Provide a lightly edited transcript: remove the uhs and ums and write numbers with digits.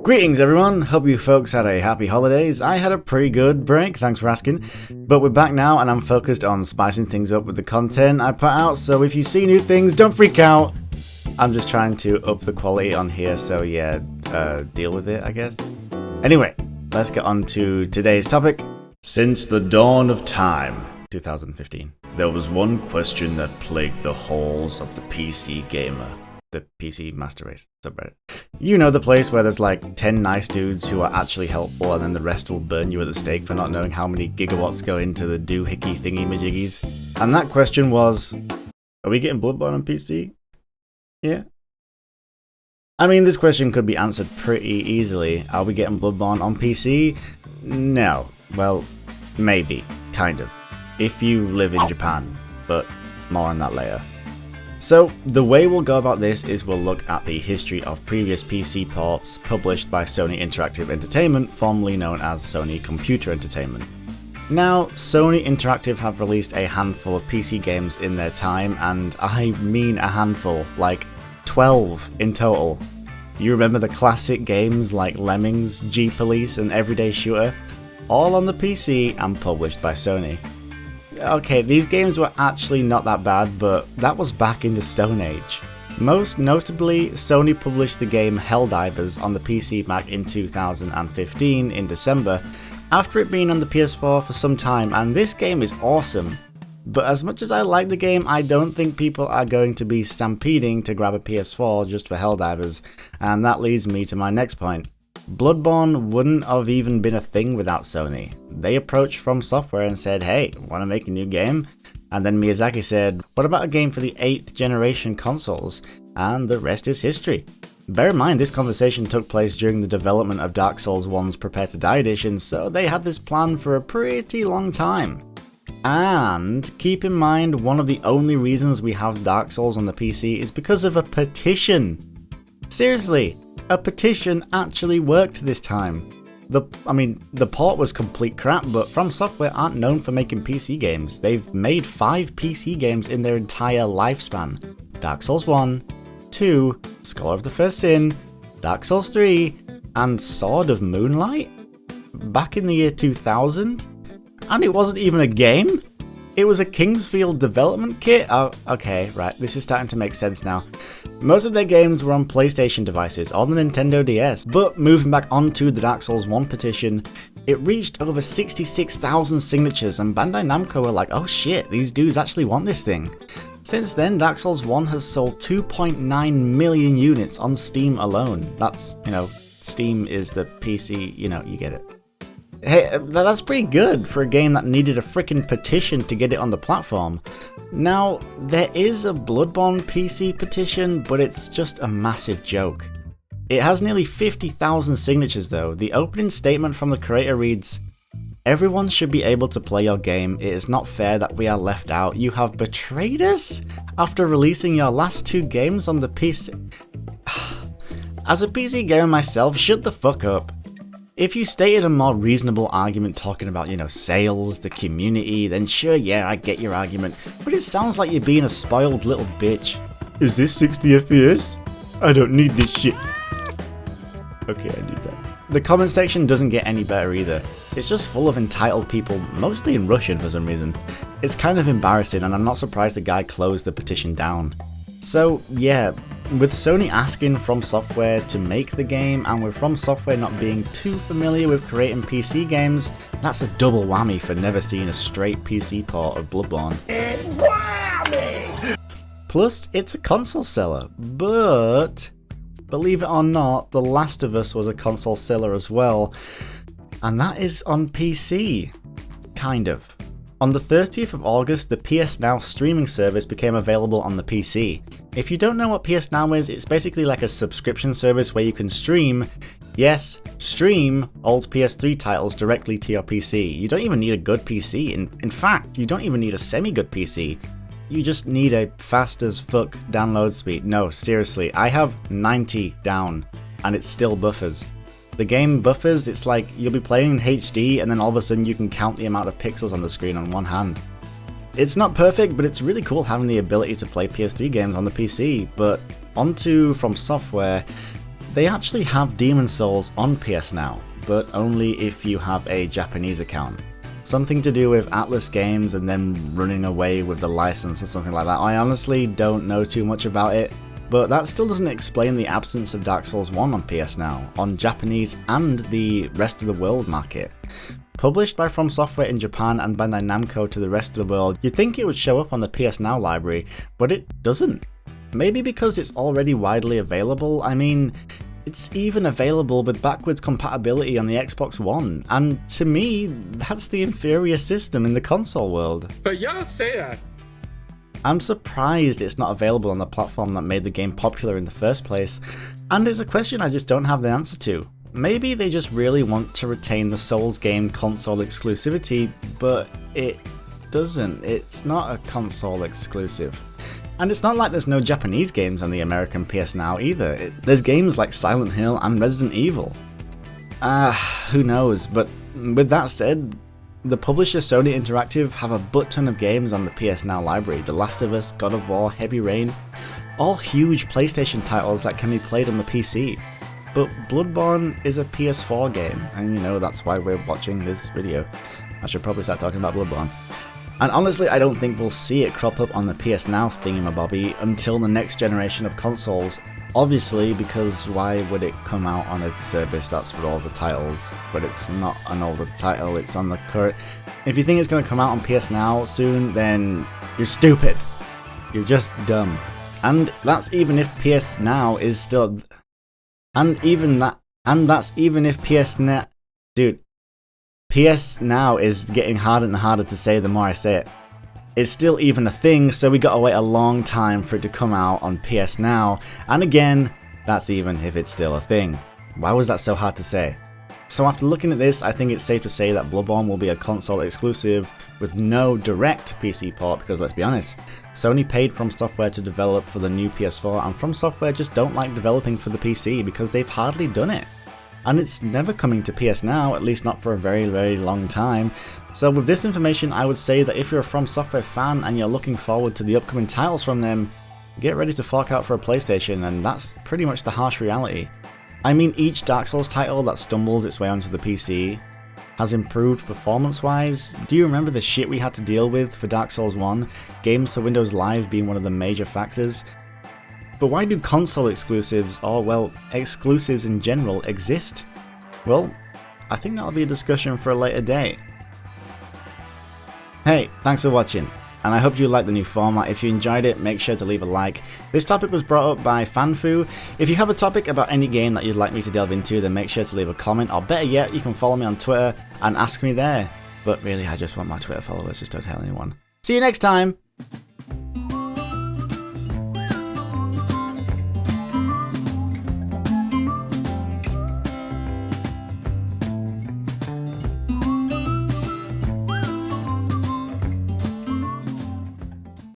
Greetings everyone, hope you folks had a happy holidays. I had a pretty good break, thanks for asking. But we're back now and I'm focused on spicing things up with the content I put out, so if you see new things, don't freak out. I'm just trying to up the quality on here, so yeah, deal with it, I guess. Anyway, let's get on to today's topic. Since the dawn of time, 2015, there was one question that plagued the halls of the PC gamer. The PC Master Race subreddit. You know, the place where there's like 10 nice dudes who are actually helpful and then the rest will burn you at the stake for not knowing how many gigawatts go into the doohickey thingy majiggies. And that question was, are we getting Bloodborne on PC? Yeah. I mean, this question could be answered pretty easily. Are we getting Bloodborne on PC? No. Well, maybe. Kind of. If you live in Japan. But more on that later. So, the way we'll go about this is we'll look at the history of previous PC ports published by Sony Interactive Entertainment, formerly known as Sony Computer Entertainment. Now, Sony Interactive have released a handful of PC games in their time, and I mean a handful, like 12 in total. You remember the classic games like Lemmings, G-Police and Everyday Shooter? All on the PC and published by Sony. Okay, these games were actually not that bad, but that was back in the Stone Age. Most notably, Sony published the game Helldivers on the PC back in 2015 in December, after it being on the PS4 for some time, and this game is awesome. But as much as I like the game, I don't think people are going to be stampeding to grab a PS4 just for Helldivers, and that leads me to my next point. Bloodborne wouldn't have even been a thing without Sony. They approached From Software and said, hey, want to make a new game? And then Miyazaki said, what about a game for the 8th generation consoles? And the rest is history. Bear in mind, this conversation took place during the development of Dark Souls 1's Prepare to Die edition, so they had this plan for a pretty long time. And keep in mind, one of the only reasons we have Dark Souls on the PC is because of a petition. Seriously. A petition actually worked this time. The port was complete crap, but From Software aren't known for making PC games. They've made 5 PC games in their entire lifespan. Dark Souls 1, 2, Scholar of the First Sin, Dark Souls 3, and Sword of Moonlight? Back in the year 2000? And it wasn't even a game? It was a Kingsfield development kit? Oh, okay, right, this is starting to make sense now. Most of their games were on PlayStation devices or the Nintendo DS, but moving back onto the Dark Souls 1 petition, it reached over 66,000 signatures and Bandai Namco were like, oh shit, these dudes actually want this thing. Since then, Dark Souls 1 has sold 2.9 million units on Steam alone. That's, Steam is the PC, you get it. Hey, that's pretty good for a game that needed a freaking petition to get it on the platform. Now, there is a Bloodborne PC petition, but it's just a massive joke. It has nearly 50,000 signatures though. The opening statement from the creator reads, everyone should be able to play your game. It is not fair that we are left out. You have betrayed us after releasing your last 2 games on the PC. As a PC gamer myself, shut the fuck up. If you stated a more reasonable argument talking about, sales, the community, then sure, yeah, I get your argument, but it sounds like you're being a spoiled little bitch. Is this 60 FPS? I don't need this shit. Okay, I need that. The comment section doesn't get any better either. It's just full of entitled people, mostly in Russian for some reason. It's kind of embarrassing and I'm not surprised the guy closed the petition down. So, yeah, with Sony asking From Software to make the game, and with From Software not being too familiar with creating PC games, that's a double whammy for never seeing a straight PC port of Bloodborne. Plus, it's a console seller, but believe it or not, The Last of Us was a console seller as well, and that is on PC. Kind of. On the 30th of August, the PS Now streaming service became available on the PC. If you don't know what PS Now is, it's basically like a subscription service where you can stream, yes, stream old PS3 titles directly to your PC. You don't even need a good PC. In fact, you don't even need a semi-good PC. You just need a fast as fuck download speed. No, seriously, I have 90 down, and it still buffers. The game buffers, it's like you'll be playing in HD and then all of a sudden you can count the amount of pixels on the screen on one hand. It's not perfect, but it's really cool having the ability to play PS3 games on the PC. But onto From Software, They actually have Demon Souls on PS Now, but only if you have a Japanese account. Something to do with Atlas Games and them running away with the license or something like that. I honestly don't know too much about it, but that still doesn't explain the absence of Dark Souls 1 on PS Now, on Japanese and the rest of the world market. Published by From Software in Japan and Bandai Namco to the rest of the world, you'd think it would show up on the PS Now library, but it doesn't. Maybe because it's already widely available. I mean, it's even available with backwards compatibility on the Xbox One, and to me, that's the inferior system in the console world. But you don't say that. I'm surprised it's not available on the platform that made the game popular in the first place, and it's a question I just don't have the answer to. Maybe they just really want to retain the Souls game console exclusivity, but it doesn't. It's not a console exclusive. And it's not like there's no Japanese games on the American PS Now either. There's games like Silent Hill and Resident Evil. Who knows, but with that said, the publisher Sony Interactive have a butt ton of games on the PS Now library. The Last of Us, God of War, Heavy Rain, all huge PlayStation titles that can be played on the PC. But Bloodborne is a PS4 game, and you know that's why we're watching this video. I should probably start talking about Bloodborne. And honestly, I don't think we'll see it crop up on the PS Now thingamabobby until the next generation of consoles. Obviously, because why would it come out on a service that's for older titles? But it's not an older title, it's on the current... If you think it's going to come out on PS Now soon, then you're stupid. You're just dumb. And that's even if PS Now is still... And that's even if PS Now... Dude. PS Now is getting harder and harder to say the more I say it. It's still even a thing, so we gotta wait a long time for it to come out on PS Now, and again, that's even if it's still a thing. Why was that so hard to say? So after looking at this, I think it's safe to say that Bloodborne will be a console exclusive with no direct PC port, because let's be honest, Sony paid From Software to develop for the new PS4, and From Software just don't like developing for the PC because they've hardly done it. And it's never coming to PS Now, at least not for a very, very long time. So with this information, I would say that if you're a From Software fan and you're looking forward to the upcoming titles from them, get ready to fork out for a PlayStation, and that's pretty much the harsh reality. I mean, each Dark Souls title that stumbles its way onto the PC has improved performance-wise. Do you remember the shit we had to deal with for Dark Souls 1? Games for Windows Live being one of the major factors. But why do console exclusives, or well, exclusives in general, exist? Well, I think that'll be a discussion for a later date. Hey, thanks for watching, and I hope you liked the new format. If you enjoyed it, make sure to leave a like. This topic was brought up by Fanfu. If you have a topic about any game that you'd like me to delve into, then make sure to leave a comment, or better yet, you can follow me on Twitter and ask me there. But really, I just want my Twitter followers, just don't tell anyone. See you next time!